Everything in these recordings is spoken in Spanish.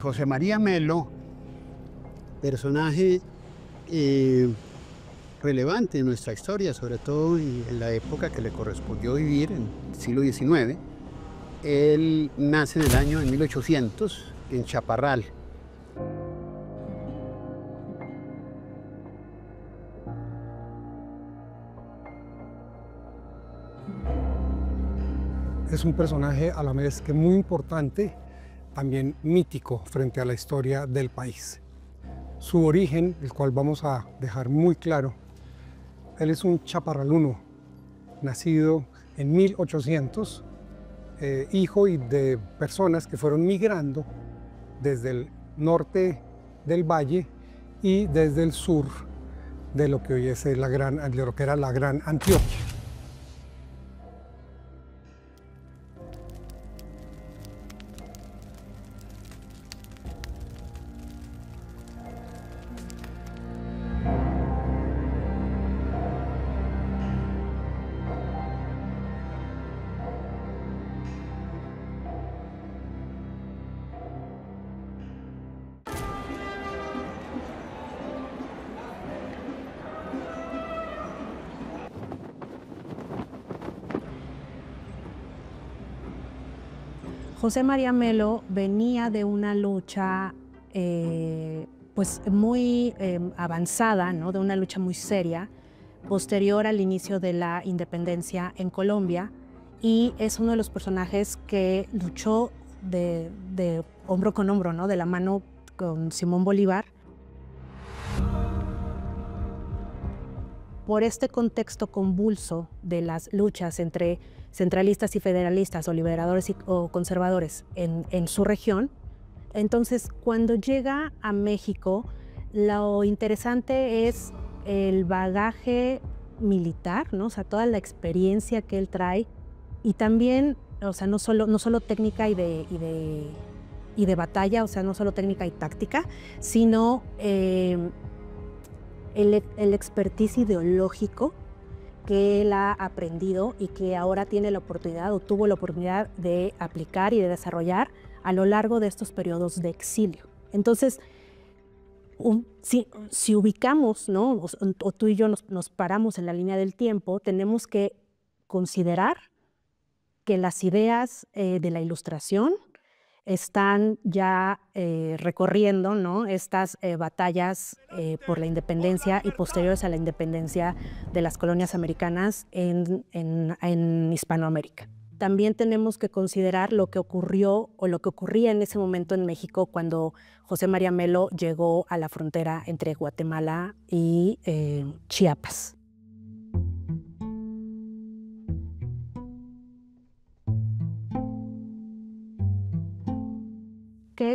José María Melo, personaje relevante en nuestra historia, sobre todo en la época que le correspondió vivir, en el siglo XIX. Él nace en el año de 1800 en Chaparral. Es un personaje a la vez que muy importante, también mítico frente a la historia del país. Su origen, el cual vamos a dejar muy claro, él es un chaparraluno, nacido en 1800, hijo de personas que fueron migrando desde el norte del valle y desde el sur de lo que hoy es de lo que era la Gran Antioquia. José María Melo venía de una lucha pues muy avanzada, ¿no? De una lucha muy seria, posterior al inicio de la independencia en Colombia, y es uno de los personajes que luchó de hombro con hombro, ¿no? De la mano con Simón Bolívar. Por este contexto convulso de las luchas entre centralistas y federalistas, o liberadores o conservadores en su región, entonces cuando llega a México, lo interesante es el bagaje militar, ¿no? O sea, toda la experiencia que él trae, y también, o sea, no solo técnica y de batalla, o sea, no solo técnica y táctica, sino el expertise ideológico que él ha aprendido y que ahora tiene la oportunidad o tuvo la oportunidad de aplicar y de desarrollar a lo largo de estos periodos de exilio. Entonces, si ubicamos, ¿no? o tú y yo nos paramos en la línea del tiempo, tenemos que considerar que las ideas de la Ilustración están ya recorriendo, ¿no? Estas batallas por la independencia y posteriores a la independencia de las colonias americanas en Hispanoamérica. También tenemos que considerar lo que ocurrió o lo que ocurría en ese momento en México cuando José María Melo llegó a la frontera entre Guatemala y Chiapas.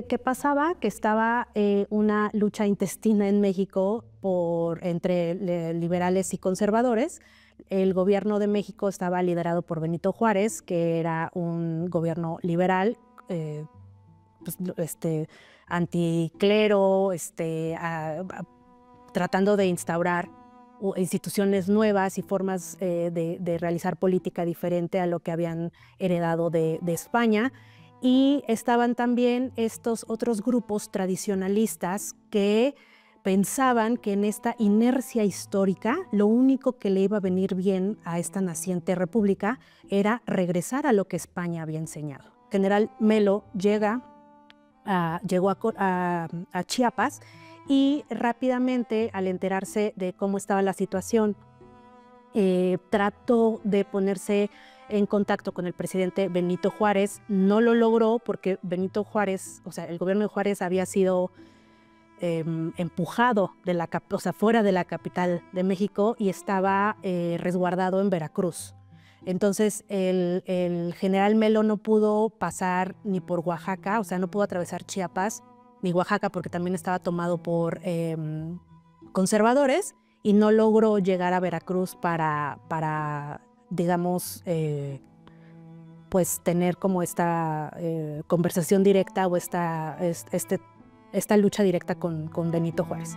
¿Qué pasaba? Que estaba una lucha intestina en México entre liberales y conservadores. El gobierno de México estaba liderado por Benito Juárez, que era un gobierno liberal, anticlero, tratando de instaurar instituciones nuevas y formas de realizar política diferente a lo que habían heredado de España. Y estaban también estos otros grupos tradicionalistas que pensaban que en esta inercia histórica lo único que le iba a venir bien a esta naciente república era regresar a lo que España había enseñado. General Melo llegó a Chiapas y rápidamente, al enterarse de cómo estaba la situación, trató de ponerse en contacto con el presidente Benito Juárez. No lo logró porque Benito Juárez, o sea, el gobierno de Juárez había sido empujado fuera de la capital de México y estaba resguardado en Veracruz. Entonces el general Melo no pudo pasar ni por Oaxaca, o sea, no pudo atravesar Chiapas ni Oaxaca porque también estaba tomado por conservadores, y no logró llegar a Veracruz para digamos, pues tener como esta conversación directa o esta lucha directa con Benito Juárez.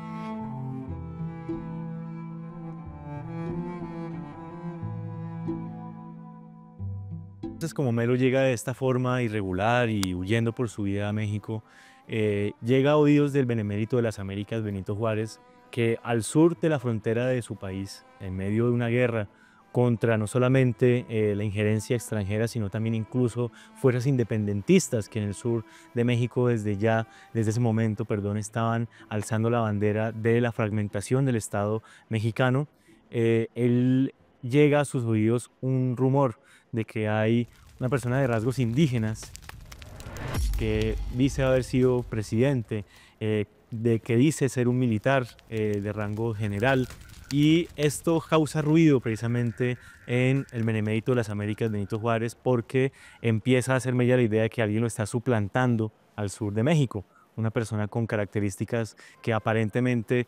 Entonces, como Melo llega de esta forma irregular y huyendo por su vida a México, llega a oídos del benemérito de las Américas, Benito Juárez, que al sur de la frontera de su país, en medio de una guerra contra no solamente la injerencia extranjera, sino también incluso fuerzas independentistas que en el sur de México desde ese momento, estaban alzando la bandera de la fragmentación del Estado mexicano, él llega a sus oídos un rumor de que hay una persona de rasgos indígenas que dice haber sido presidente, de que dice ser un militar de rango general, y esto causa ruido precisamente en el benemérito de las Américas, Benito Juárez, porque empieza a hacer mella la idea de que alguien lo está suplantando al sur de México, una persona con características que aparentemente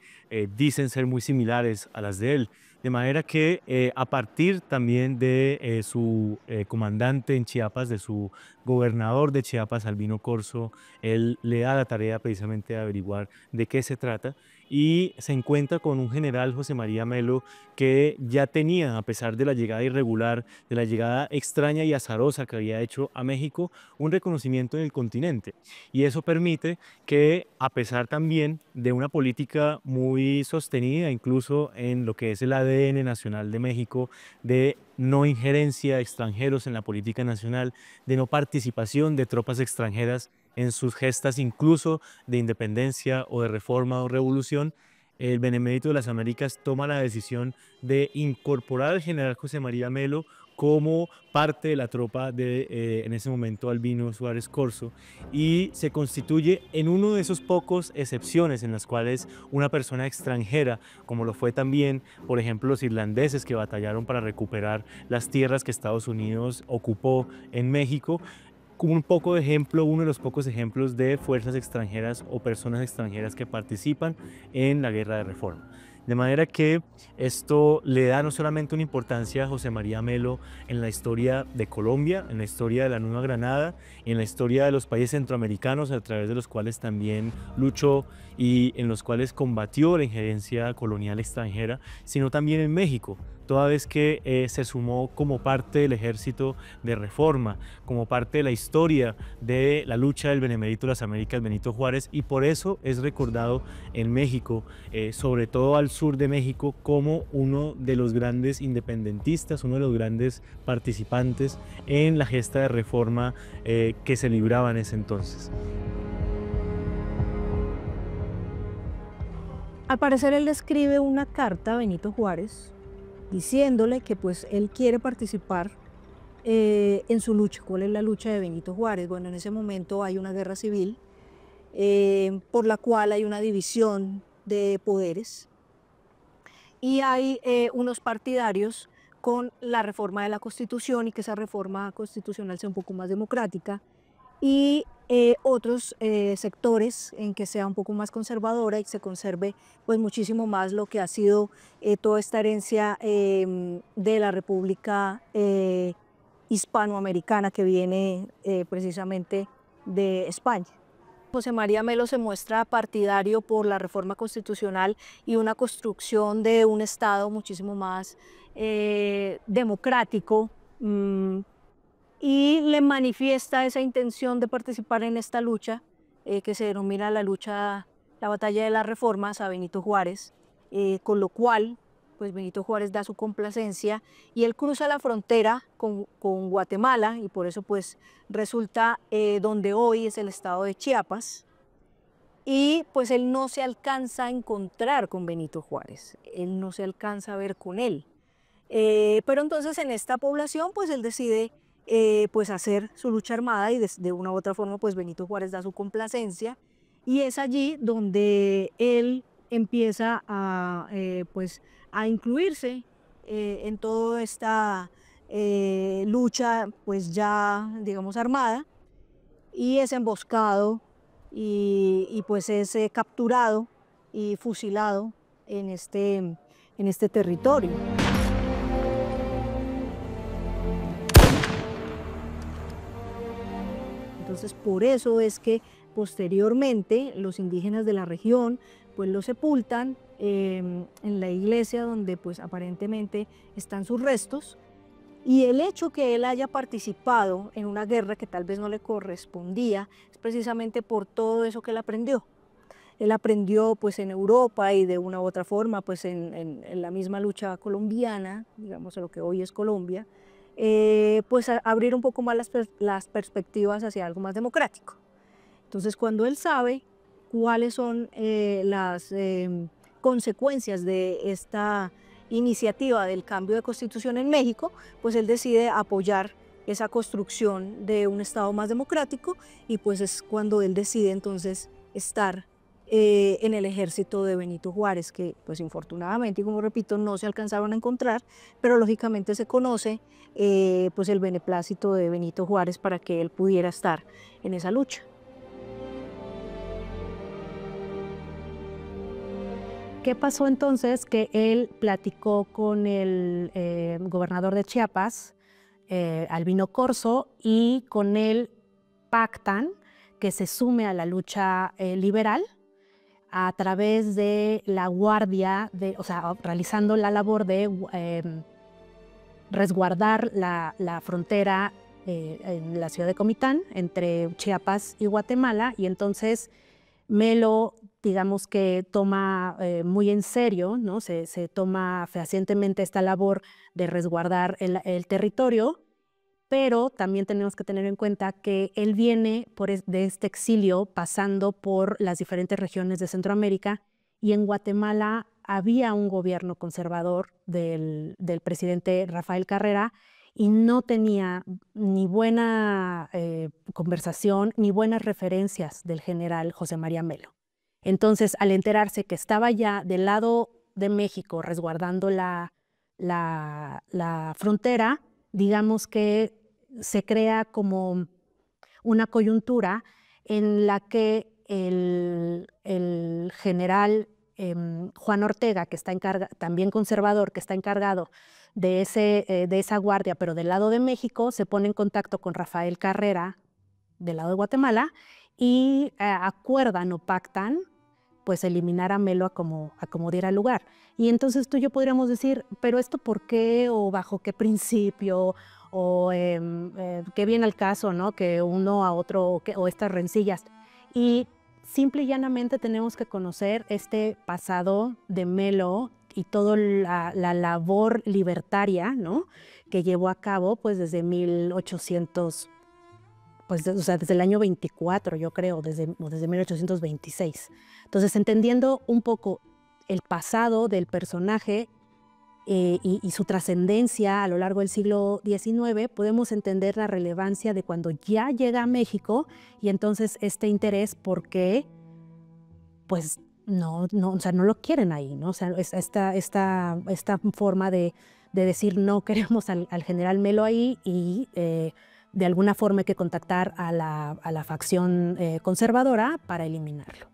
dicen ser muy similares a las de él. De manera que a partir también de su comandante en Chiapas, de su gobernador de Chiapas, Albino Corzo, él le da la tarea precisamente de averiguar de qué se trata, y se encuentra con un general, José María Melo, que ya tenía, a pesar de la llegada irregular, de la llegada extraña y azarosa que había hecho a México, un reconocimiento en el continente. Y eso permite que, a pesar también de una política muy sostenida, incluso en lo que es el ADN nacional de México, de no injerencia de extranjeros en la política nacional, de no participación de tropas extranjeras en sus gestas incluso de independencia o de reforma o revolución, el Benemérito de las Américas toma la decisión de incorporar al general José María Melo como parte de la tropa de, en ese momento, Albino Suárez Corzo, y se constituye en uno de esos pocos excepciones en las cuales una persona extranjera, como lo fue también, por ejemplo, los irlandeses que batallaron para recuperar las tierras que Estados Unidos ocupó en México, como un poco de ejemplo, uno de los pocos ejemplos de fuerzas extranjeras o personas extranjeras que participan en la guerra de reforma. De manera que esto le da no solamente una importancia a José María Melo en la historia de Colombia, en la historia de la Nueva Granada, en la historia de los países centroamericanos a través de los cuales también luchó y en los cuales combatió la injerencia colonial extranjera, sino también en México, toda vez que se sumó como parte del ejército de reforma, como parte de la historia de la lucha del Benemérito de las Américas, Benito Juárez, y por eso es recordado en México, sobre todo al sur de México, como uno de los grandes independentistas, uno de los grandes participantes en la gesta de reforma que se libraba en ese entonces. Al parecer él le escribe una carta a Benito Juárez diciéndole que pues él quiere participar en su lucha. ¿Cuál es la lucha de Benito Juárez? Bueno, en ese momento hay una guerra civil por la cual hay una división de poderes y hay unos partidarios con la reforma de la Constitución y que esa reforma constitucional sea un poco más democrática, y otros sectores en que sea un poco más conservadora y se conserve pues muchísimo más lo que ha sido toda esta herencia de la República hispanoamericana que viene precisamente de España. José María Melo se muestra partidario por la reforma constitucional y una construcción de un Estado muchísimo más democrático, y le manifiesta esa intención de participar en esta lucha que se denomina la batalla de las reformas a Benito Juárez, con lo cual pues Benito Juárez da su complacencia y él cruza la frontera con Guatemala, y por eso pues resulta donde hoy es el estado de Chiapas, y pues él no se alcanza a encontrar con Benito Juárez, él no se alcanza a ver con él, pero entonces en esta población pues él decide pues hacer su lucha armada, y de una u otra forma pues Benito Juárez da su complacencia, y es allí donde él empieza pues a incluirse en toda esta lucha pues ya digamos armada, y es emboscado y pues es capturado y fusilado en este territorio. Entonces, por eso es que posteriormente los indígenas de la región pues lo sepultan en la iglesia donde pues aparentemente están sus restos, Y el hecho que él haya participado en una guerra que tal vez no le correspondía es precisamente por todo eso que él aprendió. Él aprendió pues en Europa y de una u otra forma pues en la misma lucha colombiana, digamos en lo que hoy es Colombia, pues a abrir un poco más las perspectivas hacia algo más democrático. Entonces cuando él sabe cuáles son las consecuencias de esta iniciativa del cambio de constitución en México, pues él decide apoyar esa construcción de un Estado más democrático y pues es cuando él decide entonces estar en el ejército de Benito Juárez, que pues infortunadamente, y como repito, no se alcanzaron a encontrar, pero lógicamente se conoce pues el beneplácito de Benito Juárez para que él pudiera estar en esa lucha. ¿Qué pasó entonces? Que él platicó con el gobernador de Chiapas, Albino Corzo, y con él pactan que se sume a la lucha liberal a través de la guardia, o sea, realizando la labor de resguardar la frontera en la ciudad de Comitán, entre Chiapas y Guatemala, y entonces Melo, digamos que toma muy en serio, ¿no? Se toma fehacientemente esta labor de resguardar el territorio, pero también tenemos que tener en cuenta que él viene de este exilio pasando por las diferentes regiones de Centroamérica, y en Guatemala había un gobierno conservador del presidente Rafael Carrera y no tenía ni buena conversación ni buenas referencias del general José María Melo. Entonces, al enterarse que estaba ya del lado de México resguardando la frontera, digamos que se crea como una coyuntura en la que el general Juan Ortega, que está también conservador, que está encargado de esa guardia, pero del lado de México, se pone en contacto con Rafael Carrera, del lado de Guatemala, y acuerdan o pactan pues eliminar a Melo a como diera lugar. Y entonces tú y yo podríamos decir, pero esto ¿por qué? ¿O bajo qué principio? ¿O qué viene al caso, ¿no? Que uno a otro, o estas rencillas. Y simple y llanamente tenemos que conocer este pasado de Melo y toda la labor libertaria, ¿no? Que llevó a cabo pues desde 1800, pues, o sea, desde el año 24, yo creo, desde 1826. Entonces, entendiendo un poco el pasado del personaje y su trascendencia a lo largo del siglo XIX, podemos entender la relevancia de cuando ya llega a México y entonces este interés porque, pues, no, o sea, no lo quieren ahí, ¿no? O sea, esta forma de decir no queremos al general Melo ahí y de alguna forma hay que contactar a la facción conservadora para eliminarlo.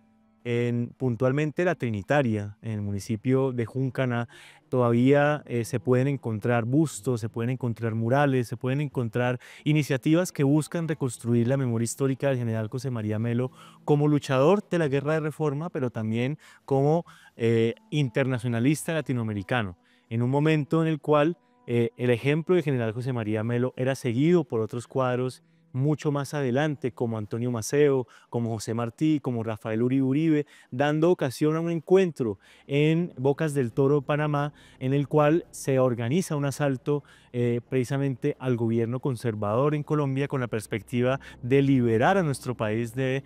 Puntualmente la Trinitaria, en el municipio de Juncaná, todavía se pueden encontrar bustos, se pueden encontrar murales, se pueden encontrar iniciativas que buscan reconstruir la memoria histórica del general José María Melo como luchador de la Guerra de Reforma, pero también como internacionalista latinoamericano, en un momento en el cual el ejemplo del general José María Melo era seguido por otros cuadros mucho más adelante, como Antonio Maceo, como José Martí, como Rafael Uribe Uribe, dando ocasión a un encuentro en Bocas del Toro, Panamá, en el cual se organiza un asalto precisamente al gobierno conservador en Colombia con la perspectiva de liberar a nuestro país de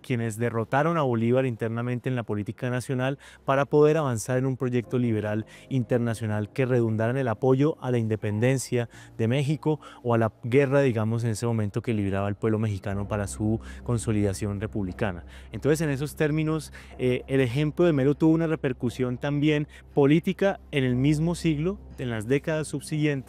quienes derrotaron a Bolívar internamente en la política nacional para poder avanzar en un proyecto liberal internacional que redundara en el apoyo a la independencia de México o a la guerra, digamos, en ese momento que libraba al pueblo mexicano para su consolidación republicana. Entonces, en esos términos, el ejemplo de Melo tuvo una repercusión también política en el mismo siglo, en las décadas subsiguientes,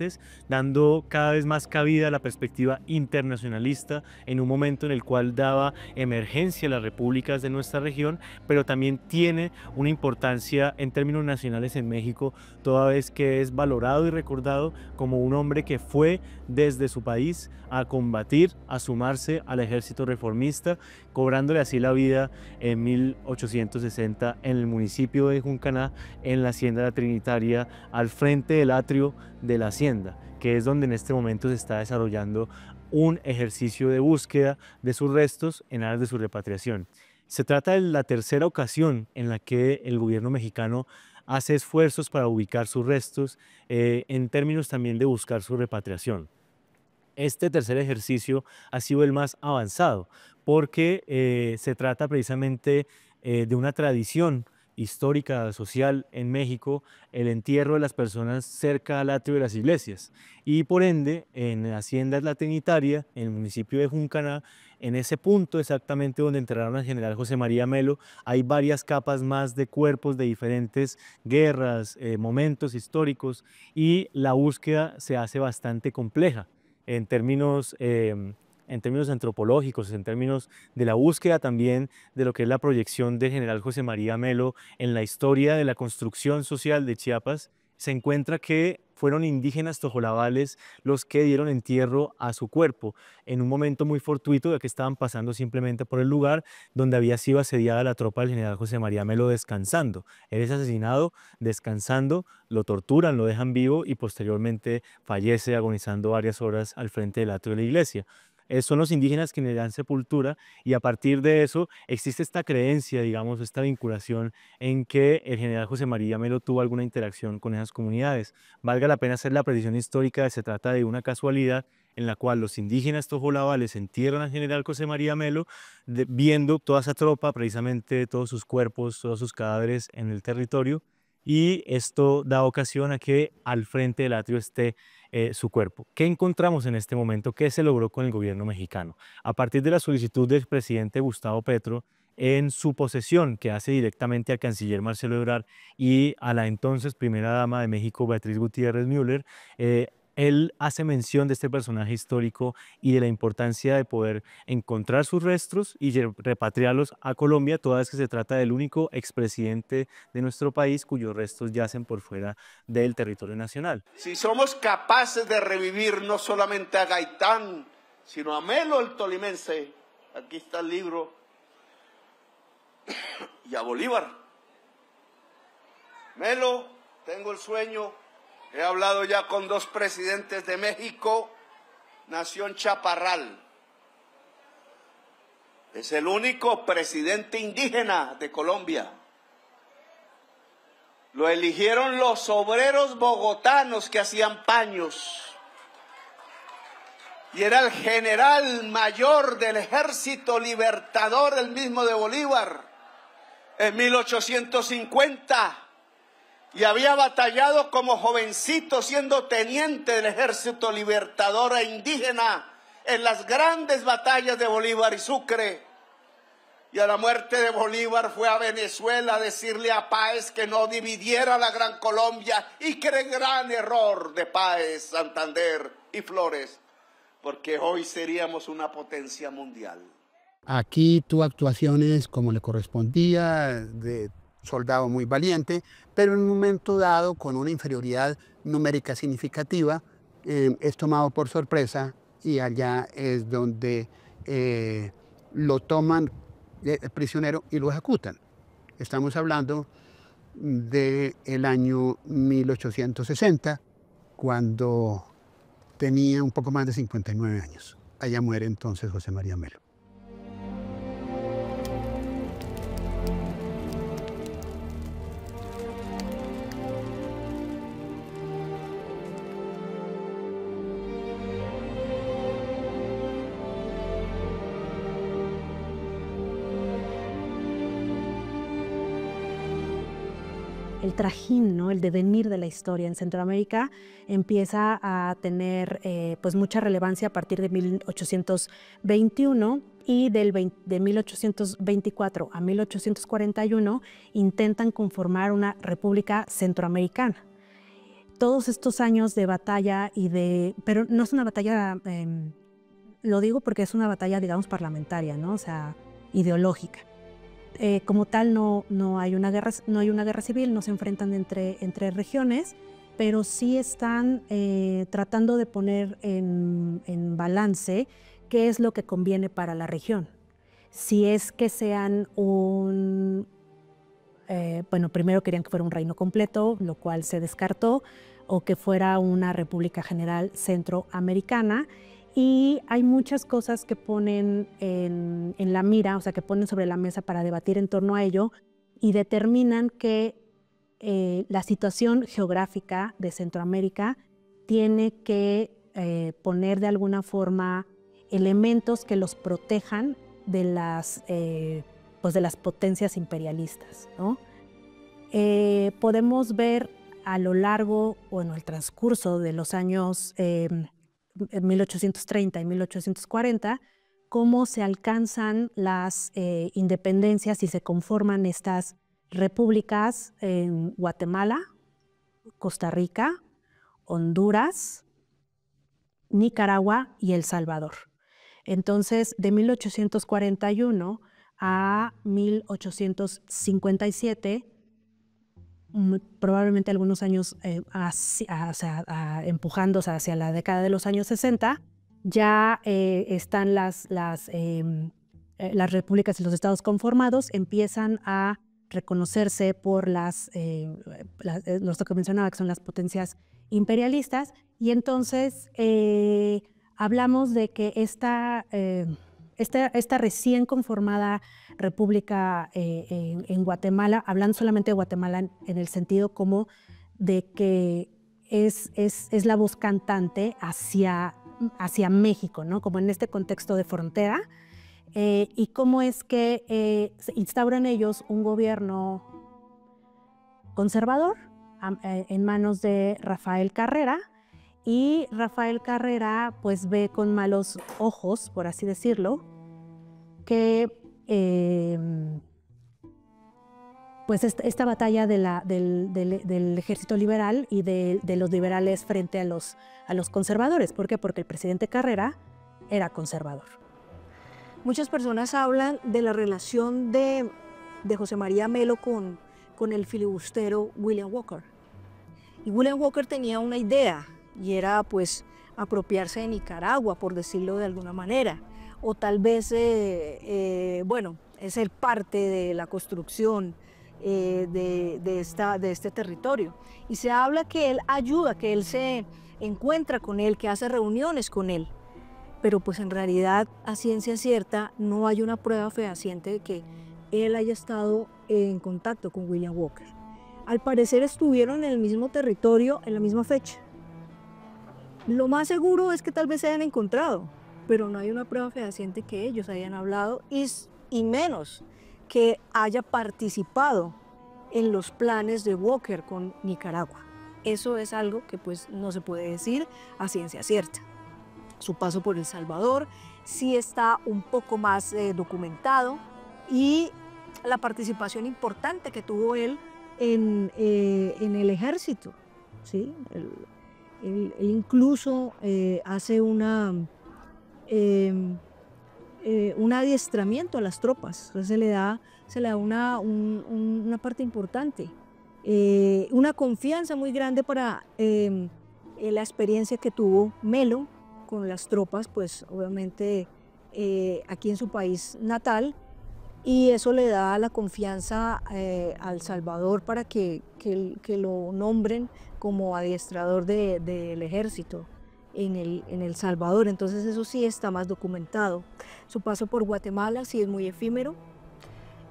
dando cada vez más cabida a la perspectiva internacionalista en un momento en el cual daba emergencia a las repúblicas de nuestra región, pero también tiene una importancia en términos nacionales en México, toda vez que es valorado y recordado como un hombre que fue desde su país a combatir, a sumarse al ejército reformista, cobrándole así la vida en 1860 en el municipio de Juncaná, en la hacienda La Trinitaria, al frente del atrio de la hacienda, que es donde en este momento se está desarrollando un ejercicio de búsqueda de sus restos en aras de su repatriación. Se trata de la tercera ocasión en la que el gobierno mexicano hace esfuerzos para ubicar sus restos en términos también de buscar su repatriación. Este tercer ejercicio ha sido el más avanzado porque se trata precisamente de una tradición histórica, social en México, el entierro de las personas cerca al atrio de las iglesias. Y por ende, en Hacienda La Trinitaria, en el municipio de Juncaná, en ese punto exactamente donde enterraron al general José María Melo, hay varias capas más de cuerpos de diferentes guerras, momentos históricos, y la búsqueda se hace bastante compleja en términos antropológicos, en términos de la búsqueda también de lo que es la proyección del general José María Melo en la historia de la construcción social de Chiapas. Se encuentra que fueron indígenas tojolabales los que dieron entierro a su cuerpo en un momento muy fortuito, de que estaban pasando simplemente por el lugar donde había sido asediada la tropa del general José María Melo descansando. Él es asesinado descansando, lo torturan, lo dejan vivo y posteriormente fallece agonizando varias horas al frente del atrio de la iglesia. Son los indígenas quienes le dan sepultura, y a partir de eso existe esta creencia, digamos, esta vinculación en que el general José María Melo tuvo alguna interacción con esas comunidades. Valga la pena hacer la precisión histórica, se trata de una casualidad en la cual los indígenas tojolabales entierran al general José María Melo, viendo toda esa tropa, precisamente todos sus cuerpos, todos sus cadáveres en el territorio, y esto da ocasión a que al frente del atrio esté su cuerpo. ¿Qué encontramos en este momento? ¿Qué se logró con el gobierno mexicano? A partir de la solicitud del presidente Gustavo Petro, en su posesión, que hace directamente al canciller Marcelo Ebrard y a la entonces primera dama de México, Beatriz Gutiérrez Müller, él hace mención de este personaje histórico y de la importancia de poder encontrar sus restos y repatriarlos a Colombia, toda vez que se trata del único expresidente de nuestro país cuyos restos yacen por fuera del territorio nacional. Si somos capaces de revivir no solamente a Gaitán, sino a Melo el tolimense, aquí está el libro, y a Bolívar. Melo, tengo el sueño. He hablado ya con 2 presidentes de México, nació en Chaparral. Es el único presidente indígena de Colombia. Lo eligieron los obreros bogotanos que hacían paños. Y era el general mayor del Ejército Libertador, el mismo de Bolívar, en 1850. Y había batallado como jovencito, siendo teniente del Ejército Libertador e indígena en las grandes batallas de Bolívar y Sucre. Y a la muerte de Bolívar fue a Venezuela a decirle a Páez que no dividiera la Gran Colombia, y que era gran error de Páez, Santander y Flores, porque hoy seríamos una potencia mundial. Aquí tuvo actuaciones como le correspondía, de soldado muy valiente, pero en un momento dado, con una inferioridad numérica significativa, es tomado por sorpresa, y allá es donde lo toman prisionero y lo ejecutan. Estamos hablando del año 1860, cuando tenía un poco más de 59 años. Allá muere entonces José María Melo. El trajín, ¿no? El devenir de la historia en Centroamérica empieza a tener pues mucha relevancia a partir de 1821, y de 1824 a 1841 intentan conformar una república centroamericana. Todos estos años de batalla pero no es una batalla, lo digo porque es una batalla, digamos, parlamentaria, ¿no? O sea, ideológica. Como tal no hay una guerra civil, no se enfrentan entre regiones, pero sí están tratando de poner en balance qué es lo que conviene para la región. Si es que sean un... bueno, primero querían que fuera un reino completo, lo cual se descartó, o que fuera una república general centroamericana. Y hay muchas cosas que ponen en la mira, o sea, que ponen sobre la mesa para debatir en torno a ello y determinan que la situación geográfica de Centroamérica tiene que poner de alguna forma elementos que los protejan de las potencias imperialistas, ¿no? Podemos ver a lo largo, bueno, el transcurso de los años 1830 y 1840, cómo se alcanzan las independencias y se conforman estas repúblicas en Guatemala, Costa Rica, Honduras, Nicaragua y El Salvador. Entonces, de 1841 a 1857, probablemente algunos años empujándose hacia la década de los años 60, ya están las repúblicas y los estados conformados, empiezan a reconocerse por los que mencionaba, que son las potencias imperialistas, y entonces hablamos de que esta recién conformada república en Guatemala, hablando solamente de Guatemala en el sentido como de que es la voz cantante hacia México, ¿no? Como en este contexto de frontera, y cómo es que se instauran ellos un gobierno conservador en manos de Rafael Carrera, y Rafael Carrera pues ve con malos ojos, por así decirlo, que pues esta batalla del ejército liberal y de los liberales frente a los conservadores. ¿Por qué? Porque el presidente Carrera era conservador. Muchas personas hablan de la relación de José María Melo con el filibustero William Walker. Y William Walker tenía una idea, y era pues apropiarse de Nicaragua, por decirlo de alguna manera, o tal vez, bueno, es ser parte de la construcción de este territorio. Y se habla que él ayuda, que él se encuentra con él, que hace reuniones con él, pero pues en realidad a ciencia cierta no hay una prueba fehaciente de que él haya estado en contacto con William Walker. Al parecer estuvieron en el mismo territorio en la misma fecha. Lo más seguro es que tal vez se hayan encontrado, pero no hay una prueba fehaciente que ellos hayan hablado y menos que haya participado en los planes de Walker con Nicaragua. Eso es algo que pues no se puede decir a ciencia cierta. Su paso por El Salvador sí está un poco más documentado, y la participación importante que tuvo él en el ejército, ¿sí? Él incluso hace un adiestramiento a las tropas. Entonces se le da una parte importante, una confianza muy grande para la experiencia que tuvo Melo con las tropas, pues obviamente aquí en su país natal, y eso le da la confianza al Salvador para que lo nombren como adiestrador del ejército en El Salvador. Entonces eso sí está más documentado. Su paso por Guatemala sí es muy efímero,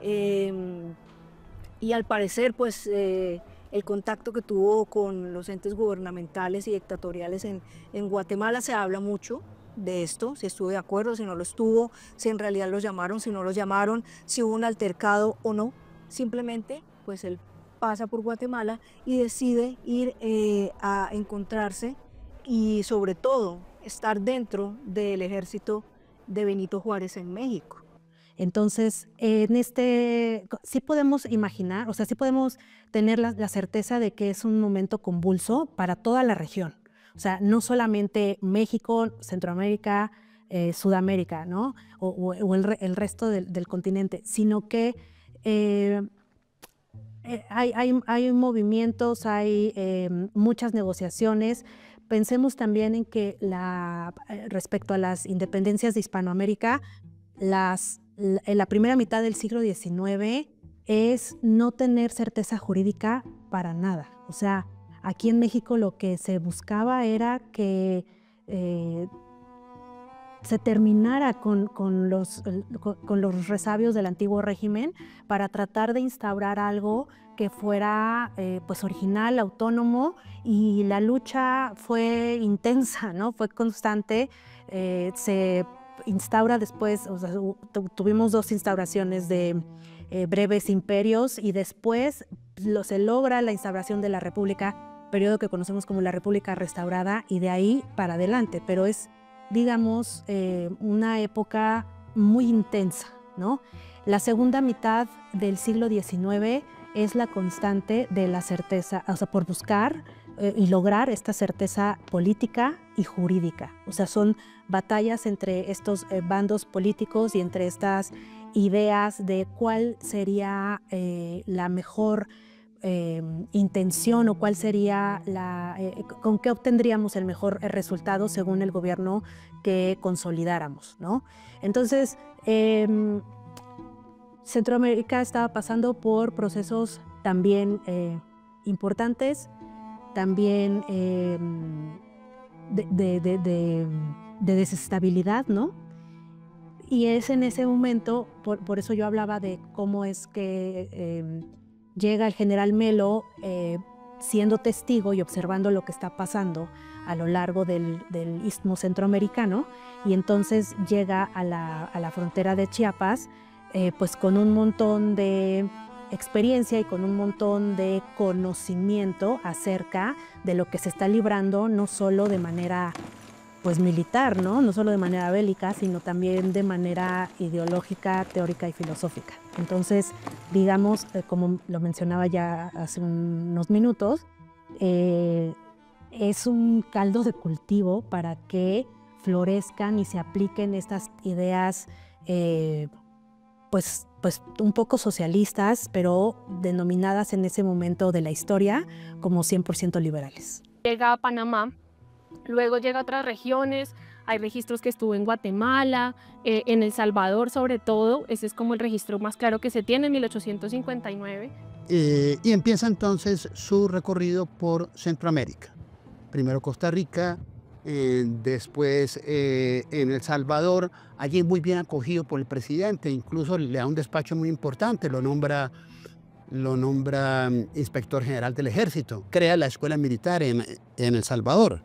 y al parecer pues el contacto que tuvo con los entes gubernamentales y dictatoriales en Guatemala, se habla mucho de esto, si estuvo de acuerdo, si no lo estuvo, si en realidad los llamaron, si no los llamaron, si hubo un altercado o no. Simplemente pues él pasa por Guatemala y decide ir a encontrarse y sobre todo estar dentro del ejército de Benito Juárez en México. Entonces, sí podemos imaginar, o sea, sí podemos tener la certeza de que es un momento convulso para toda la región. O sea, no solamente México, Centroamérica, Sudamérica, ¿no? o el resto del continente, sino que hay movimientos, hay muchas negociaciones. Pensemos también en que respecto a las independencias de Hispanoamérica, en la primera mitad del siglo XIX es no tener certeza jurídica para nada. O sea, aquí en México lo que se buscaba era que se terminara con los resabios del antiguo régimen para tratar de instaurar algo que fuera pues original, autónomo, y la lucha fue intensa, ¿no? Fue constante. Se instaura después, o sea, tuvimos 2 instauraciones de breves imperios, y después se logra la instauración de la República, periodo que conocemos como la República Restaurada, y de ahí para adelante, pero es, digamos, una época muy intensa, ¿no? La segunda mitad del siglo XIX es la constante de la certeza, o sea, por buscar y lograr esta certeza política y jurídica. O sea, son batallas entre estos bandos políticos y entre estas ideas de cuál sería la mejor intención, o cuál sería con qué obtendríamos el mejor resultado según el gobierno que consolidáramos, ¿no? Entonces, Centroamérica estaba pasando por procesos también importantes, también de desestabilidad, ¿no? Y es en ese momento, por eso yo hablaba de cómo es que llega el general Melo siendo testigo y observando lo que está pasando a lo largo del istmo centroamericano, y entonces llega a la frontera de Chiapas pues con un montón de experiencia y con un montón de conocimiento acerca de lo que se está librando, no solo de manera pues militar, ¿no? No solo de manera bélica, sino también de manera ideológica, teórica y filosófica. Entonces, digamos, como lo mencionaba ya hace unos minutos, es un caldo de cultivo para que florezcan y se apliquen estas ideas pues un poco socialistas, pero denominadas en ese momento de la historia como 100% liberales. Llega a Panamá, luego llega a otras regiones, hay registros que estuvo en Guatemala, en El Salvador sobre todo, ese es como el registro más claro que se tiene en 1859. Y empieza entonces su recorrido por Centroamérica. Primero Costa Rica, después en El Salvador, allí muy bien acogido por el presidente, incluso le da un despacho muy importante, lo nombra inspector general del ejército, crea la escuela militar en El Salvador.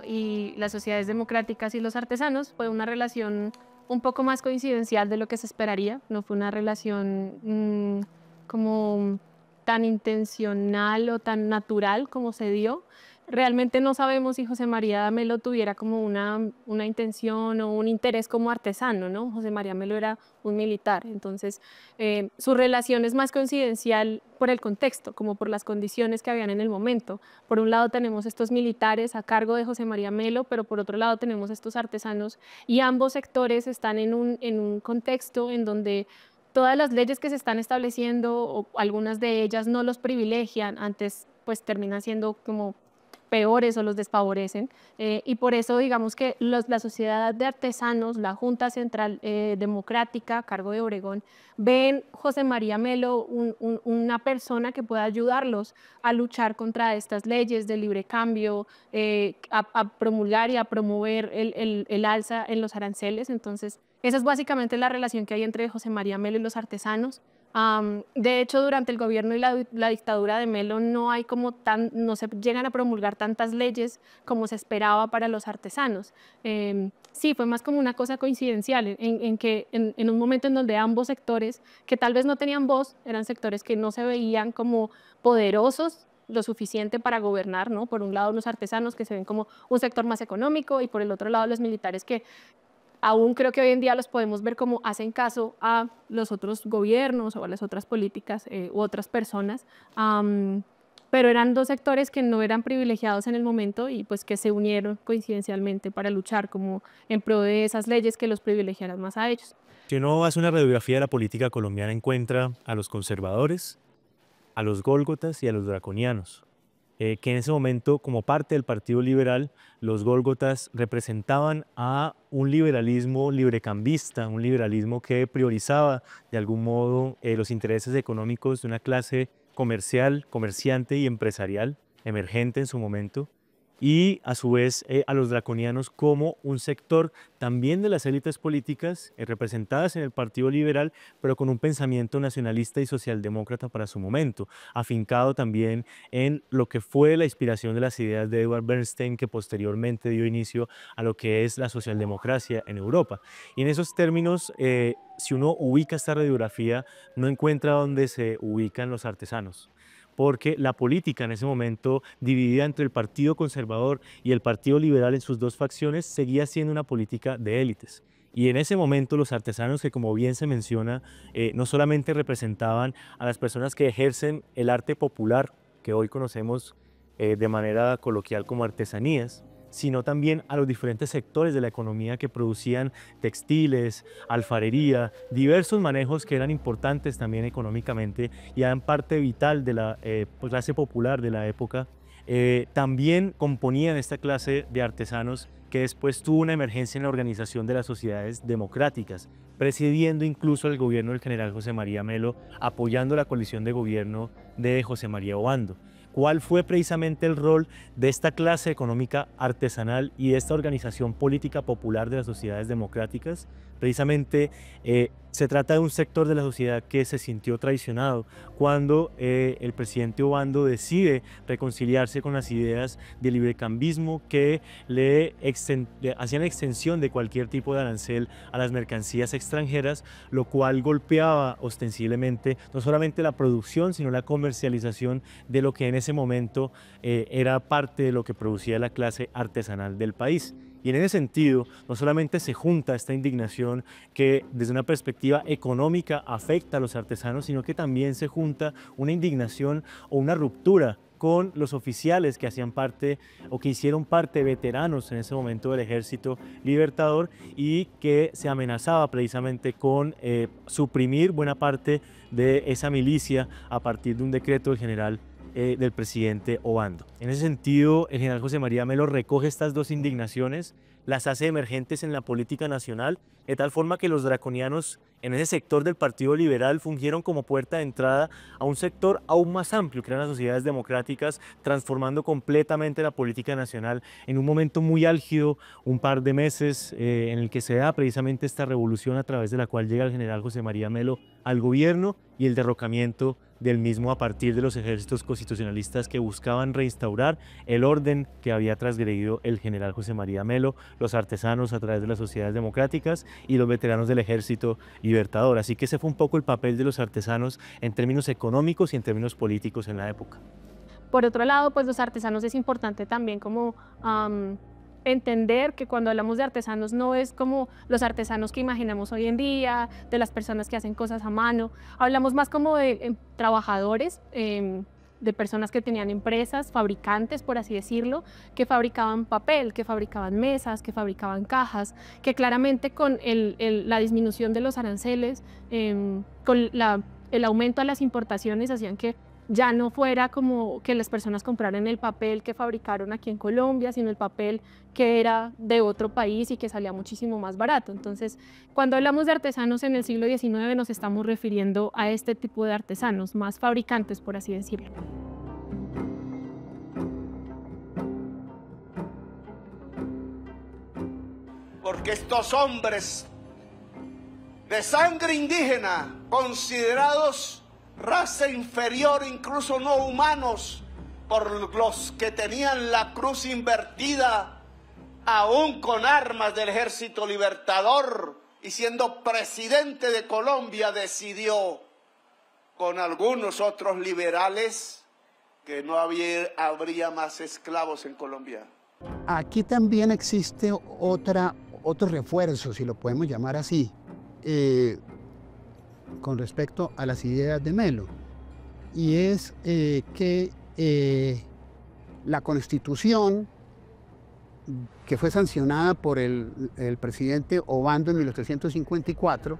Y las sociedades democráticas y los artesanos fue una relación un poco más coincidencial de lo que se esperaría, no fue una relación como tan intencional o tan natural como se dio. Realmente no sabemos si José María Melo tuviera como una intención o un interés como artesano, ¿no? José María Melo era un militar, entonces su relación es más coincidencial por el contexto, como por las condiciones que habían en el momento. Por un lado tenemos estos militares a cargo de José María Melo, pero por otro lado tenemos estos artesanos, y ambos sectores están en un contexto en donde todas las leyes que se están estableciendo, o algunas de ellas, no los privilegian, antes pues terminan siendo como peores o los desfavorecen, y por eso digamos que la sociedad de artesanos, la Junta Central Democrática a cargo de Obregón, ven José María Melo una persona que pueda ayudarlos a luchar contra estas leyes de libre cambio, a promulgar y a promover el alza en los aranceles. Entonces esa es básicamente la relación que hay entre José María Melo y los artesanos. De hecho, durante el gobierno y la dictadura de Melo no se llegan a promulgar tantas leyes como se esperaba para los artesanos. Sí, fue más como una cosa coincidencial, en un momento en donde ambos sectores, que tal vez no tenían voz, eran sectores que no se veían como poderosos lo suficiente para gobernar, ¿no? Por un lado los artesanos, que se ven como un sector más económico, y por el otro lado los militares, que aún creo que hoy en día los podemos ver como hacen caso a los otros gobiernos o a las otras políticas u otras personas, pero eran dos sectores que no eran privilegiados en el momento y pues que se unieron coincidencialmente para luchar como en pro de esas leyes que los privilegiaran más a ellos. Si uno hace una radiografía de la política colombiana, encuentra a los conservadores, a los gólgotas y a los draconianos, que en ese momento, como parte del Partido Liberal, los gólgotas representaban a un liberalismo librecambista, un liberalismo que priorizaba de algún modo los intereses económicos de una clase comercial, comerciante y empresarial emergente en su momento, y a su vez a los draconianos como un sector también de las élites políticas representadas en el Partido Liberal, pero con un pensamiento nacionalista y socialdemócrata para su momento, afincado también en lo que fue la inspiración de las ideas de Edward Bernstein, que posteriormente dio inicio a lo que es la socialdemocracia en Europa. Y en esos términos, si uno ubica esta radiografía, no encuentra dónde se ubican los artesanos, porque la política en ese momento, dividida entre el Partido Conservador y el Partido Liberal en sus dos facciones, seguía siendo una política de élites. Y en ese momento los artesanos, que como bien se menciona, no solamente representaban a las personas que ejercen el arte popular, que hoy conocemos de manera coloquial como artesanías, sino también a los diferentes sectores de la economía que producían textiles, alfarería, diversos manejos que eran importantes también económicamente y eran parte vital de la clase popular de la época. También componían esta clase de artesanos que después tuvo una emergencia en la organización de las sociedades democráticas, presidiendo incluso el gobierno del general José María Melo, apoyando la coalición de gobierno de José María Obando. ¿Cuál fue precisamente el rol de esta clase económica artesanal y de esta organización política popular de las sociedades democráticas? Precisamente se trata de un sector de la sociedad que se sintió traicionado cuando el presidente Obando decide reconciliarse con las ideas del librecambismo que le hacían extensión de cualquier tipo de arancel a las mercancías extranjeras, lo cual golpeaba ostensiblemente no solamente la producción, sino la comercialización de lo que en ese momento era parte de lo que producía la clase artesanal del país. Y en ese sentido, no solamente se junta esta indignación que desde una perspectiva económica afecta a los artesanos, sino que también se junta una indignación o una ruptura con los oficiales que hacían parte o que hicieron parte veteranos en ese momento del Ejército Libertador y que se amenazaba precisamente con suprimir buena parte de esa milicia a partir de un decreto del general del presidente Obando. En ese sentido, el general José María Melo recoge estas dos indignaciones, las hace emergentes en la política nacional, de tal forma que los draconianos en ese sector del Partido Liberal fungieron como puerta de entrada a un sector aún más amplio, que eran las sociedades democráticas, transformando completamente la política nacional en un momento muy álgido, un par de meses en el que se da precisamente esta revolución a través de la cual llega el general José María Melo al gobierno y el derrocamiento del mismo a partir de los ejércitos constitucionalistas que buscaban reinstaurar el orden que había transgredido el general José María Melo, los artesanos a través de las sociedades democráticas y los veteranos del Ejército Libertador. Así que ese fue un poco el papel de los artesanos en términos económicos y en términos políticos en la época. Por otro lado, pues los artesanos es importante también como entender que cuando hablamos de artesanos no es como los artesanos que imaginamos hoy en día, de las personas que hacen cosas a mano, hablamos más como de trabajadores, de personas que tenían empresas, fabricantes, por así decirlo, que fabricaban papel, que fabricaban mesas, que fabricaban cajas, que claramente con la disminución de los aranceles, con el aumento de las importaciones hacían que ya no fuera como que las personas compraran el papel que fabricaron aquí en Colombia, sino el papel que era de otro país y que salía muchísimo más barato. Entonces, cuando hablamos de artesanos en el siglo XIX nos estamos refiriendo a este tipo de artesanos, más fabricantes, por así decirlo. Porque estos hombres de sangre indígena, considerados raza inferior, incluso no humanos, por los que tenían la cruz invertida, aún con armas del Ejército Libertador, y siendo presidente de Colombia, decidió con algunos otros liberales que no habría más esclavos en Colombia. Aquí también existe otro refuerzo, si lo podemos llamar así, con respecto a las ideas de Melo, y es que la Constitución, que fue sancionada por el presidente Obando en 1854,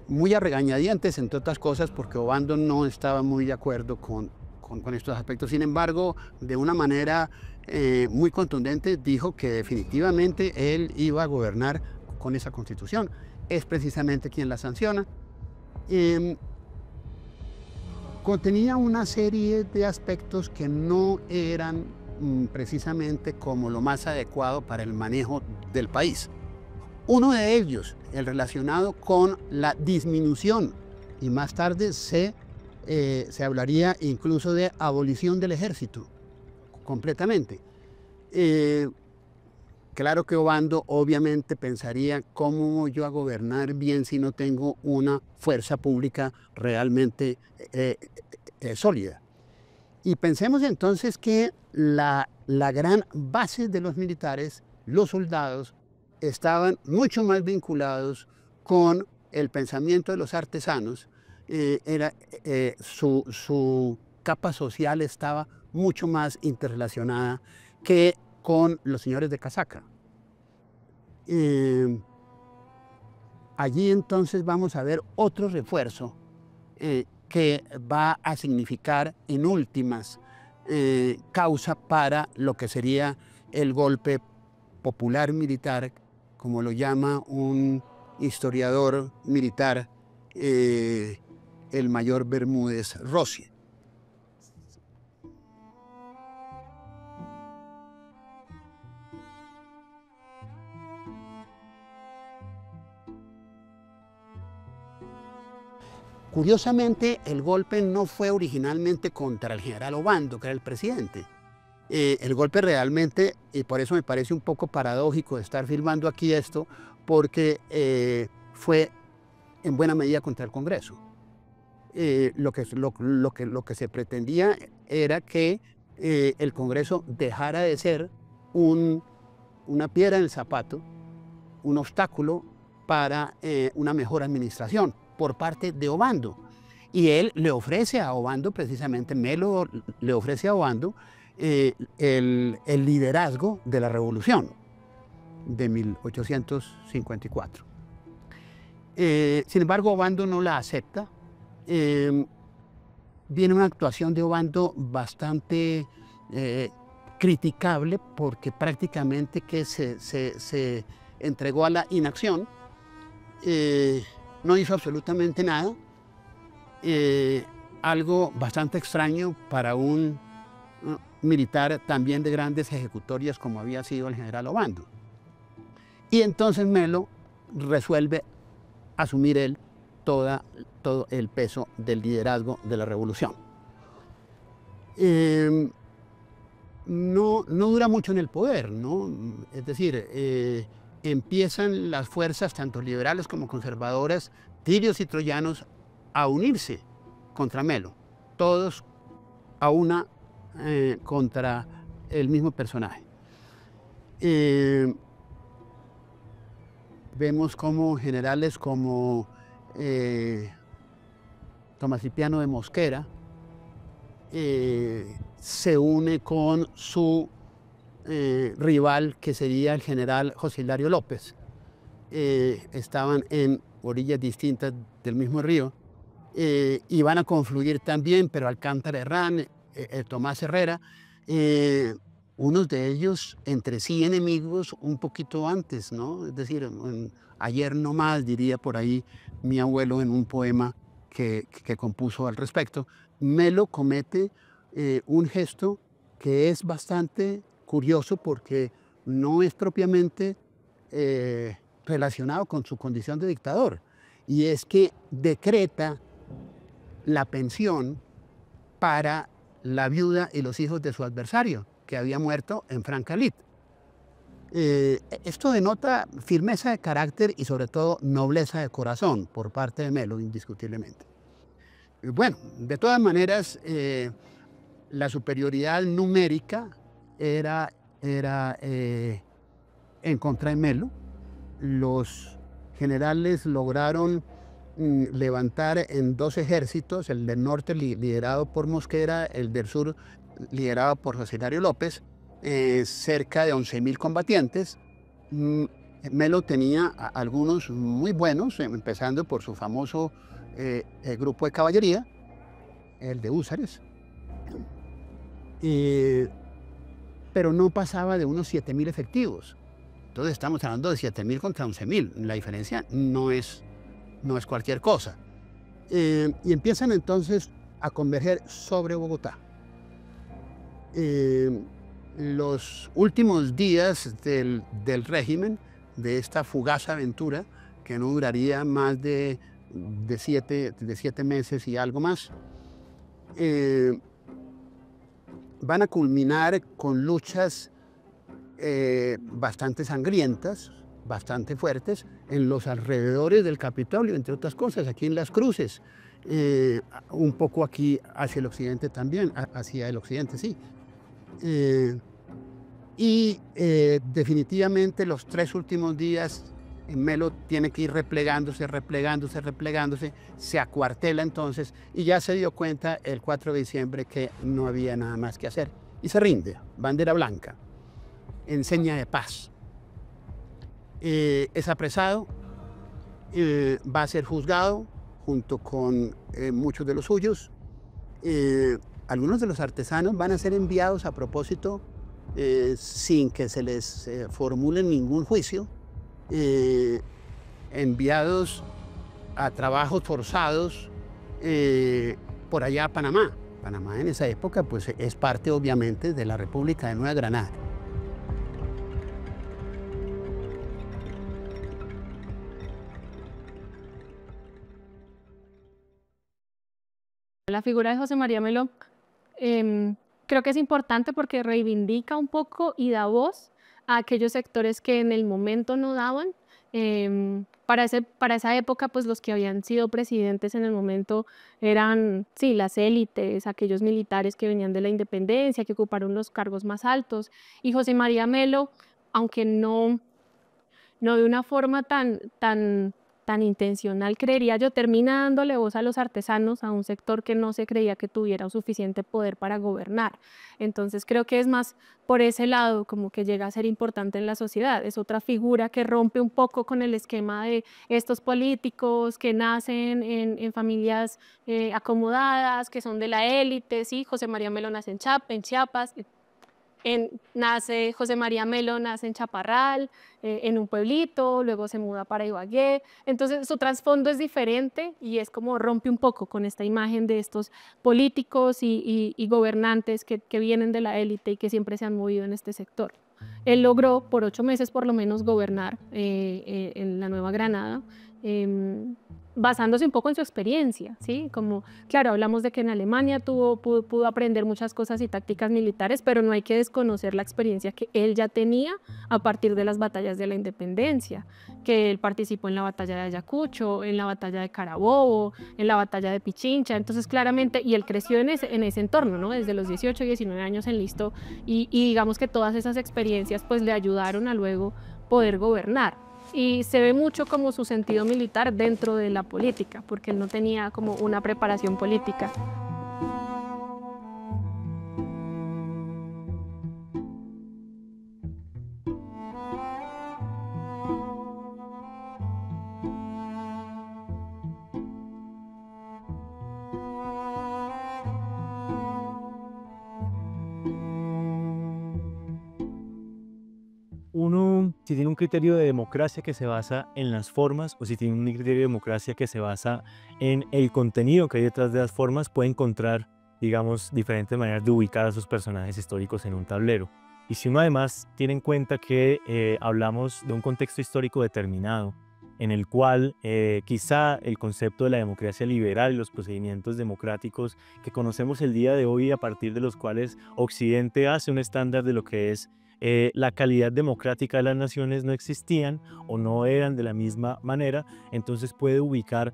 muy a regañadientes, entre otras cosas, porque Obando no estaba muy de acuerdo con estos aspectos. Sin embargo, de una manera muy contundente, dijo que definitivamente él iba a gobernar con esa constitución. Es precisamente quien la sanciona. Contenía una serie de aspectos que no eran precisamente como lo más adecuado para el manejo del país. Uno de ellos, el relacionado con la disminución, y más tarde se hablaría incluso de abolición del ejército, completamente. Claro que Obando obviamente pensaría, ¿cómo voy yo a gobernar bien si no tengo una fuerza pública realmente sólida? Y pensemos entonces que la gran base de los militares, los soldados, estaban mucho más vinculados con el pensamiento de los artesanos. Su capa social estaba mucho más interrelacionada que con los señores de casaca. Allí entonces vamos a ver otro refuerzo que va a significar en últimas causa para lo que sería el golpe popular militar, como lo llama un historiador militar, el mayor Bermúdez Rossi. Curiosamente, el golpe no fue originalmente contra el general Obando, que era el presidente. El golpe realmente, y por eso me parece un poco paradójico estar filmando aquí esto, porque fue en buena medida contra el Congreso. Lo que se pretendía era que el Congreso dejara de ser una piedra en el zapato, un obstáculo para una mejor administración por parte de Obando. Y él le ofrece a Obando, precisamente Melo le ofrece a Obando el liderazgo de la revolución de 1854. Sin embargo, Obando no la acepta. Viene una actuación de Obando bastante criticable, porque prácticamente que se entregó a la inacción, no hizo absolutamente nada, algo bastante extraño para un militar también de grandes ejecutorias como había sido el general Obando. Y entonces Melo resuelve asumir él todo el peso del liderazgo de la revolución. No dura mucho en el poder, ¿no? Es decir, empiezan las fuerzas, tanto liberales como conservadoras, tirios y troyanos, a unirse contra Melo, todos a una contra el mismo personaje. Vemos como generales como Tomás Cipriano de Mosquera se une con su rival, que sería el general José Hilario López. Estaban en orillas distintas del mismo río y van a confluir también, pero Alcántara Herrán, Tomás Herrera, unos de ellos entre sí enemigos un poquito antes, ¿no? Es decir, ayer no más, diría por ahí mi abuelo en un poema que compuso al respecto. Melo comete un gesto que es bastante curioso, porque no es propiamente relacionado con su condición de dictador, y es que decreta la pensión para la viuda y los hijos de su adversario, que había muerto en Francalit. Esto denota firmeza de carácter y sobre todo nobleza de corazón por parte de Melo, indiscutiblemente. Bueno, de todas maneras, la superioridad numérica era en contra de Melo. Los generales lograron levantar en dos ejércitos, el del norte liderado por Mosquera, el del sur liderado por José Hilario López, cerca de 11.000 combatientes. Melo tenía algunos muy buenos, empezando por su famoso grupo de caballería, el de húsares, pero no pasaba de unos 7.000 efectivos. Entonces estamos hablando de 7.000 contra 11.000. La diferencia no es cualquier cosa. Y empiezan entonces a converger sobre Bogotá. Los últimos días del régimen, de esta fugaz aventura, que no duraría más de 7 meses y algo más, van a culminar con luchas bastante sangrientas, bastante fuertes, en los alrededores del Capitolio, entre otras cosas, aquí en Las Cruces, un poco aquí hacia el occidente también, hacia el occidente, sí. Definitivamente los 3 últimos días Melo tiene que ir replegándose, se acuartela entonces y ya se dio cuenta el 4 de diciembre que no había nada más que hacer y se rinde, bandera blanca, en seña de paz. Es apresado, va a ser juzgado junto con muchos de los suyos. Algunos de los artesanos van a ser enviados a propósito sin que se les formule ningún juicio, enviados a trabajos forzados por allá a Panamá. Panamá en esa época pues, es parte obviamente de la República de Nueva Granada. La figura de José María Melo creo que es importante porque reivindica un poco y da voz a aquellos sectores que en el momento no daban. Para esa época, pues los que habían sido presidentes en el momento eran, sí, las élites, aquellos militares que venían de la independencia, que ocuparon los cargos más altos. Y José María Melo, aunque no de una forma tan intencional, creería yo, termina dándole voz a los artesanos, a un sector que no se creía que tuviera suficiente poder para gobernar. Entonces creo que es más por ese lado como que llega a ser importante en la sociedad. Es otra figura que rompe un poco con el esquema de estos políticos que nacen en familias acomodadas, que son de la élite, ¿sí? José María Melo nace en Chiapas, nace José María Melo, nace en Chaparral, en un pueblito, luego se muda para Ibagué. Entonces su trasfondo es diferente y es como rompe un poco con esta imagen de estos políticos y gobernantes que vienen de la élite y que siempre se han movido en este sector. Él logró por 8 meses por lo menos gobernar en la Nueva Granada, basándose un poco en su experiencia, ¿sí? Como, claro, hablamos de que en Alemania pudo aprender muchas cosas y tácticas militares, pero no hay que desconocer la experiencia que él ya tenía a partir de las batallas de la independencia, que él participó en la batalla de Ayacucho, en la batalla de Carabobo, en la batalla de Pichincha. Entonces claramente, y él creció en ese entorno, ¿no? Desde los 18 y 19 años enlistó y digamos que todas esas experiencias pues le ayudaron a luego poder gobernar. Y se ve mucho como su sentido militar dentro de la política, porque él no tenía como una preparación política. Uno, si tiene un criterio de democracia que se basa en las formas o si tiene un criterio de democracia que se basa en el contenido que hay detrás de las formas, puede encontrar, digamos, diferentes maneras de ubicar a sus personajes históricos en un tablero. Y si uno además tiene en cuenta que hablamos de un contexto histórico determinado, en el cual quizá el concepto de la democracia liberal y los procedimientos democráticos que conocemos el día de hoy, a partir de los cuales Occidente hace un estándar de lo que es la calidad democrática de las naciones, no existían o no eran de la misma manera, entonces puede ubicar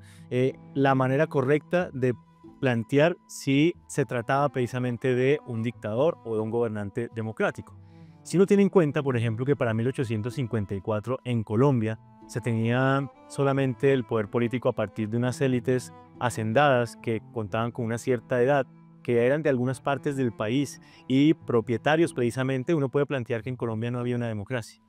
la manera correcta de plantear si se trataba precisamente de un dictador o de un gobernante democrático. Si uno tiene en cuenta, por ejemplo, que para 1854 en Colombia se tenía solamente el poder político a partir de unas élites hacendadas que contaban con una cierta edad, que eran de algunas partes del país y propietarios precisamente, uno puede plantear que en Colombia no había una democracia.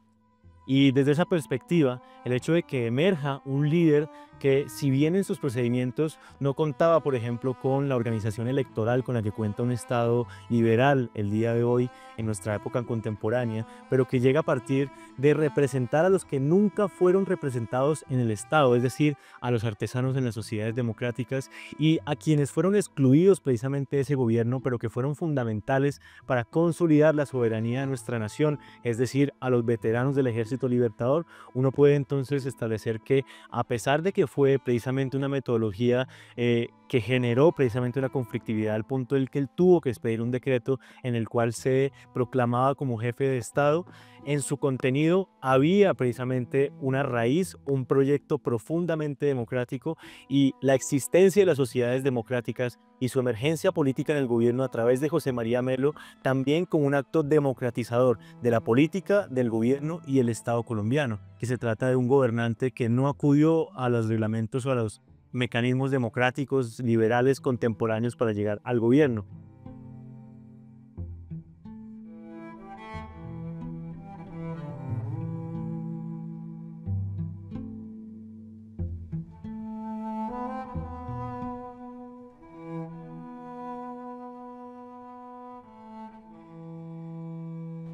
Y desde esa perspectiva, el hecho de que emerja un líder que, si bien en sus procedimientos no contaba, por ejemplo, con la organización electoral con la que cuenta un Estado liberal el día de hoy en nuestra época contemporánea, pero que llega a partir de representar a los que nunca fueron representados en el Estado, es decir, a los artesanos en las sociedades democráticas y a quienes fueron excluidos precisamente de ese gobierno, pero que fueron fundamentales para consolidar la soberanía de nuestra nación, es decir, a los veteranos del Ejército Libertador. Uno puede entonces establecer que, a pesar de que fue precisamente una metodología que generó precisamente una conflictividad al punto del que él tuvo que expedir un decreto en el cual se proclamaba como jefe de Estado, en su contenido había precisamente una raíz, un proyecto profundamente democrático, y la existencia de las sociedades democráticas y su emergencia política en el gobierno a través de José María Melo también como un acto democratizador de la política, del gobierno y el Estado colombiano, que se trata de un gobernante que no acudió a los reglamentos o a los mecanismos democráticos liberales contemporáneos para llegar al gobierno.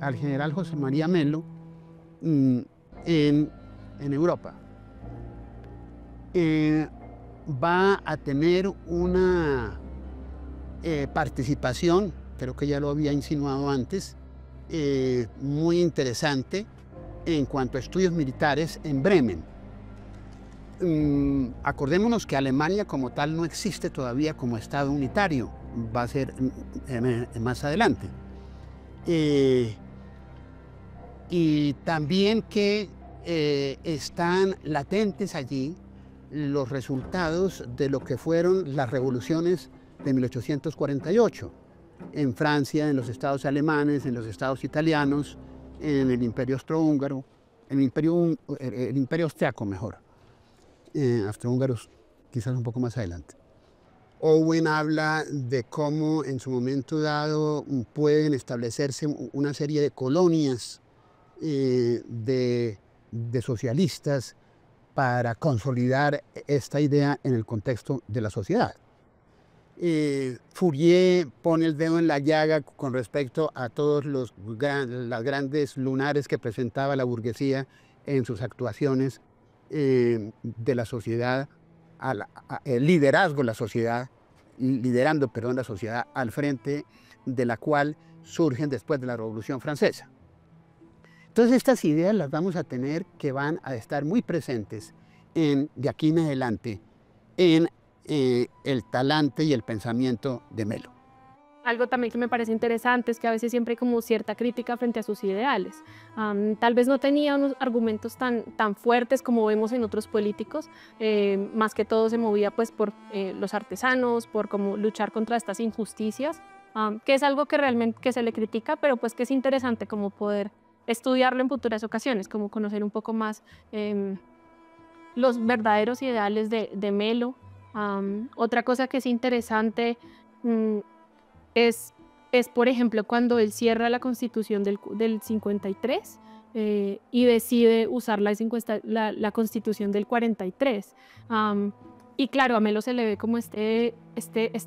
Al general José María Melo en Europa. Va a tener una participación, creo que ya lo había insinuado antes, muy interesante en cuanto a estudios militares en Bremen. Acordémonos que Alemania como tal no existe todavía como Estado unitario, va a ser más adelante. Y también que están latentes allí los resultados de lo que fueron las revoluciones de 1848, en Francia, en los estados alemanes, en los estados italianos, en el Imperio Austrohúngaro, el Imperio Austriaco mejor, austrohúngaros quizás un poco más adelante. Owen habla de cómo en su momento dado pueden establecerse una serie de colonias de socialistas para consolidar esta idea en el contexto de la sociedad. Fourier pone el dedo en la llaga con respecto a todos las grandes lunares que presentaba la burguesía en sus actuaciones de la sociedad, el liderazgo de la sociedad, liderando, perdón, la sociedad al frente de la cual surgen después de la Revolución Francesa. Entonces estas ideas las vamos a tener que van a estar muy presentes de aquí en adelante en el talante y el pensamiento de Melo. Algo también que me parece interesante es que a veces siempre hay como cierta crítica frente a sus ideales. Tal vez no tenía unos argumentos tan fuertes como vemos en otros políticos, más que todo se movía pues por los artesanos, por como luchar contra estas injusticias, que es algo que realmente que se le critica, pero pues que es interesante como poder estudiarlo en futuras ocasiones, como conocer un poco más los verdaderos ideales de Melo. Otra cosa que es interesante es, por ejemplo, cuando él cierra la Constitución del 53 y decide usar la Constitución del 43. Y claro, a Melo se le ve como este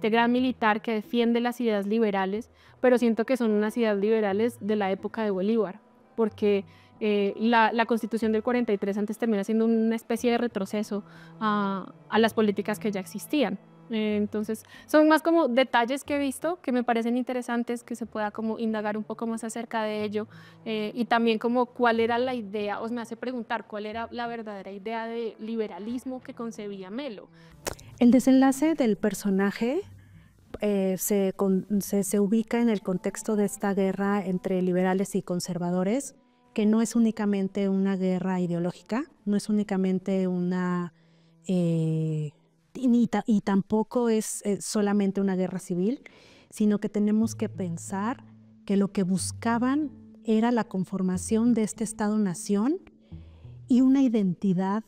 gran militar que defiende las ideas liberales, pero siento que son unas ideas liberales de la época de Bolívar, porque la Constitución del 43 antes termina siendo una especie de retroceso a las políticas que ya existían. Entonces son más como detalles que he visto que me parecen interesantes, que se pueda como indagar un poco más acerca de ello, y también como cuál era la idea, o me hace preguntar cuál era la verdadera idea de liberalismo que concebía Melo. El desenlace del personaje se ubica en el contexto de esta guerra entre liberales y conservadores, que no es únicamente una guerra ideológica, no es únicamente una... y tampoco es solamente una guerra civil, sino que tenemos que pensar que lo que buscaban era la conformación de este Estado-nación y una identidad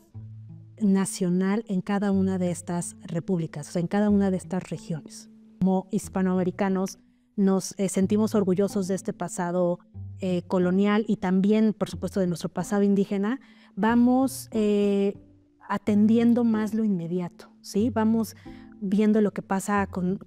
nacional en cada una de estas repúblicas, o sea, en cada una de estas regiones. Como hispanoamericanos nos sentimos orgullosos de este pasado colonial y también, por supuesto, de nuestro pasado indígena, vamos atendiendo más lo inmediato, ¿sí? Vamos viendo lo que pasa con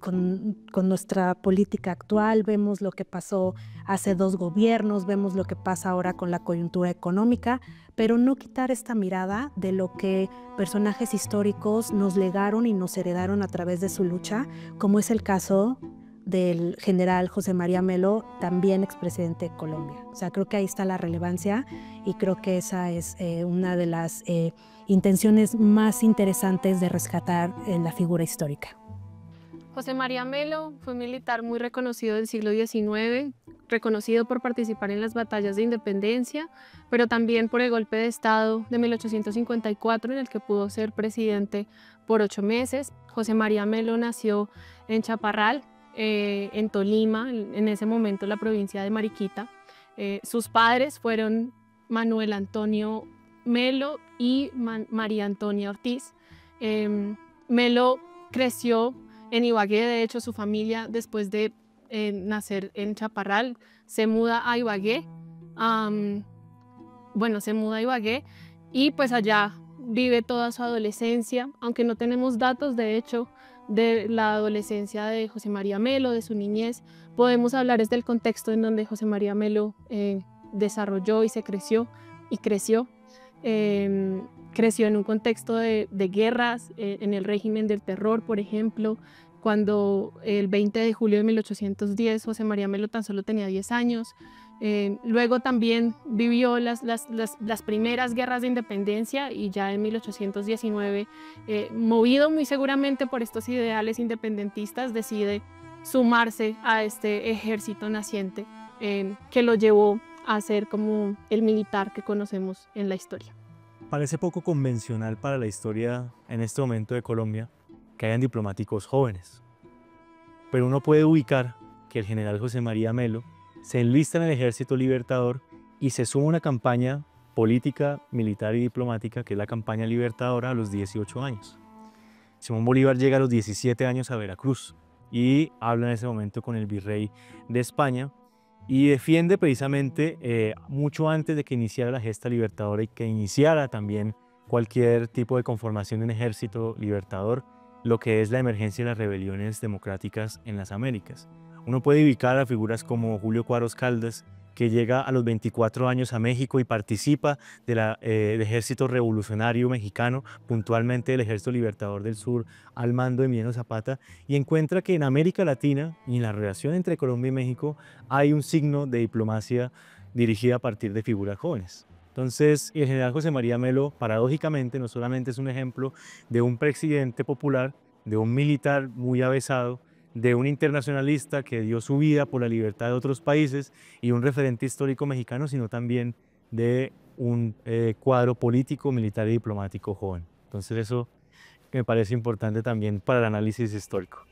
nuestra política actual, vemos lo que pasó hace 2 gobiernos, vemos lo que pasa ahora con la coyuntura económica, pero no quitar esta mirada de lo que personajes históricos nos legaron y nos heredaron a través de su lucha, como es el caso del general José María Melo, también expresidente de Colombia. O sea, creo que ahí está la relevancia y creo que esa es una de las intenciones más interesantes de rescatar la figura histórica. José María Melo fue un militar muy reconocido del siglo XIX, reconocido por participar en las batallas de independencia, pero también por el golpe de Estado de 1854 en el que pudo ser presidente por 8 meses. José María Melo nació en Chaparral, en Tolima, en ese momento la provincia de Mariquita. Sus padres fueron Manuel Antonio Melo y María Antonia Ortiz. Melo creció en Ibagué. De hecho, su familia, después de nacer en Chaparral, se muda a Ibagué. Se muda a Ibagué y pues allá vive toda su adolescencia, aunque no tenemos datos, de hecho, de la adolescencia de José María Melo, de su niñez. Podemos hablar desde el contexto en donde José María Melo desarrolló y se creció y creció. Creció en un contexto de guerras, en el régimen del terror, por ejemplo, cuando el 20 de julio de 1810 José María Melo tan solo tenía 10 años. Luego también vivió las primeras guerras de independencia y ya en 1819, movido muy seguramente por estos ideales independentistas, decide sumarse a este ejército naciente que lo llevó a ser como el militar que conocemos en la historia. Parece poco convencional para la historia en este momento de Colombia que hayan diplomáticos jóvenes, pero uno puede ubicar que el general José María Melo se enlista en el Ejército Libertador y se suma a una campaña política, militar y diplomática que es la campaña libertadora a los 18 años. Simón Bolívar llega a los 17 años a Veracruz y habla en ese momento con el virrey de España y defiende precisamente mucho antes de que iniciara la gesta libertadora y que iniciara también cualquier tipo de conformación de un ejército libertador, lo que es la emergencia de las rebeliones democráticas en las Américas. Uno puede ubicar a figuras como Julio Cuadros Caldas, que llega a los 24 años a México y participa del Ejército Revolucionario Mexicano, puntualmente del Ejército Libertador del Sur, al mando de Emiliano Zapata, y encuentra que en América Latina y en la relación entre Colombia y México hay un signo de diplomacia dirigida a partir de figuras jóvenes. Entonces, el general José María Melo, paradójicamente, no solamente es un ejemplo de un presidente popular, de un militar muy avesado, de un internacionalista que dio su vida por la libertad de otros países y un referente histórico mexicano, sino también de un cuadro político, militar y diplomático joven. Entonces eso me parece importante también para el análisis histórico.